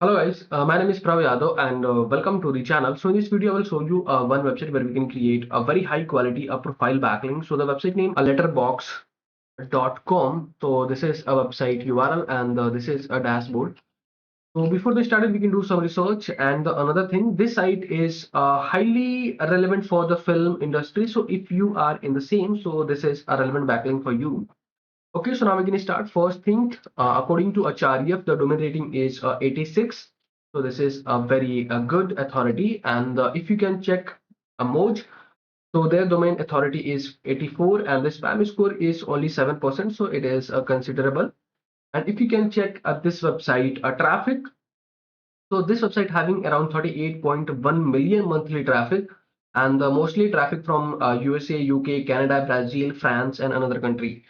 Hello guys, my name is Prav Yadav and welcome to the channel. So in this video I will show you one website where we can create a very high quality profile backlink. So the website name letterbox.com. So this is a website URL and this is a dashboard. So before we started we can do some research, and another thing, this site is highly relevant for the film industry. So if you are in the same, so this is a relevant backlink for you. Okay, so now we're going to start. First thing, according to Acharya, the domain rating is 86. So this is a very good authority. And if you can check Moj, so their domain authority is 84, and the spam score is only 7%. So it is considerable. And if you can check this website traffic, so this website having around 38.1 million monthly traffic, and mostly traffic from USA, UK, Canada, Brazil, France, and another country.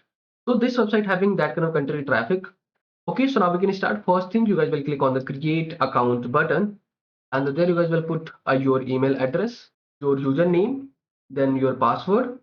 So this website having that kind of country traffic. Okay, so now we can start. First thing, you guys will click on the create account button, and there you guys will put your email address, your username, then your password,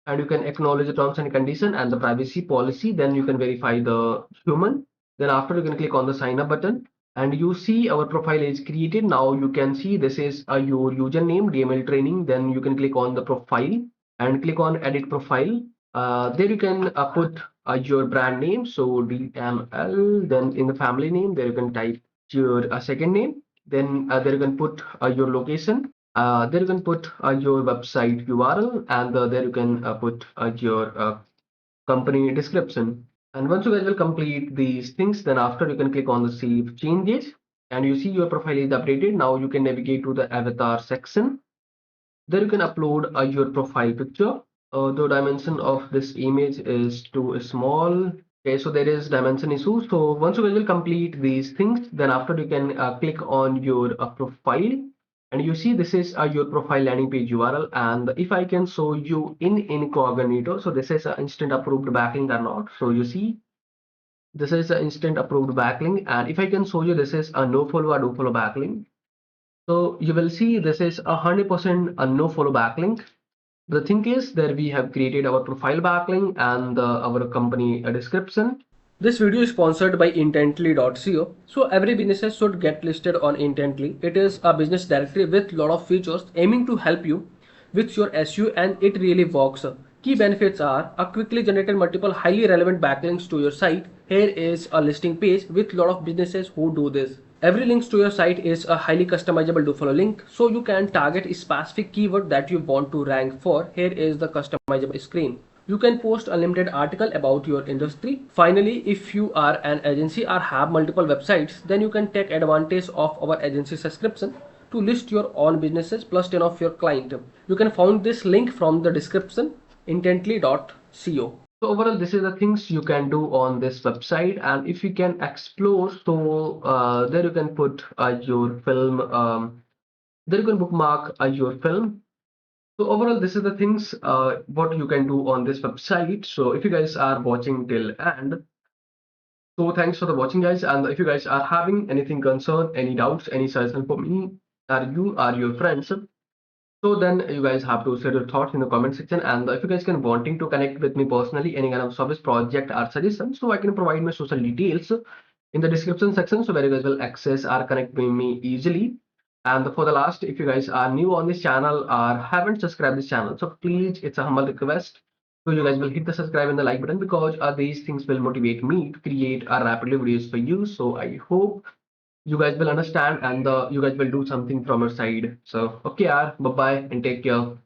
and you can acknowledge the terms and condition and the privacy policy. Then you can verify the human. Then after you can click on the sign up button, and you see our profile is created. Now you can see this is your username, DML training. Then you can click on the profile and click on edit profile. There you can put your brand name, so DML. Then in the family name, there you can type your second name. Then there you can put your location. There you can put your website URL, and there you can put your company description. And once you guys will complete these things, then after you can click on the save changes, and you see your profile is updated. Now you can navigate to the avatar section. There you can upload your profile picture. The dimension of this image is too small. Okay, so there is dimension issue. So once you guys will complete these things, then after you can click on your profile, and you see this is your profile landing page URL. And if I can show you in incognito, so this is an instant approved backlink or not. So you see this is an instant approved backlink, and if I can show you, this is a no follow or do follow backlink. So you will see this is 100% a no follow backlink. The thing is that we have created our profile backlink and our company description. This video is sponsored by intently.co. So every business should get listed on Intently. It is a business directory with lot of features aiming to help you with your SEO, and it really works. Key benefits are a quickly generated multiple highly relevant backlinks to your site. Here is a listing page with lot of businesses who do this. Every link to your site is a highly customizable do follow link, so you can target a specific keyword that you want to rank for. Here is the customizable screen. You can post unlimited article about your industry. Finally, if you are an agency or have multiple websites, then you can take advantage of our agency subscription to list your own businesses plus 10 of your client. You can find this link from the description, intently.co. So overall, this is the things you can do on this website, and if you can explore, so there you can put your film, there you can bookmark your film. So overall, this is the things what you can do on this website. So if you guys are watching till end, so thanks for the watching guys, and if you guys are having anything concern, any doubts, any suggestion for me, or you or your friends, so then you guys have to share your thoughts in the comment section. And if you guys can wanting to connect with me personally, any kind of service project or suggestion, so I can provide my social details in the description section, so where you guys will access or connect with me easily. And for the last, if you guys are new on this channel or haven't subscribed this channel, so please, it's a humble request. So you guys will hit the subscribe and the like button, because these things will motivate me to create rapidly videos for you. So I hope you guys will understand, and you guys will do something from your side. So okay, bye bye and take care.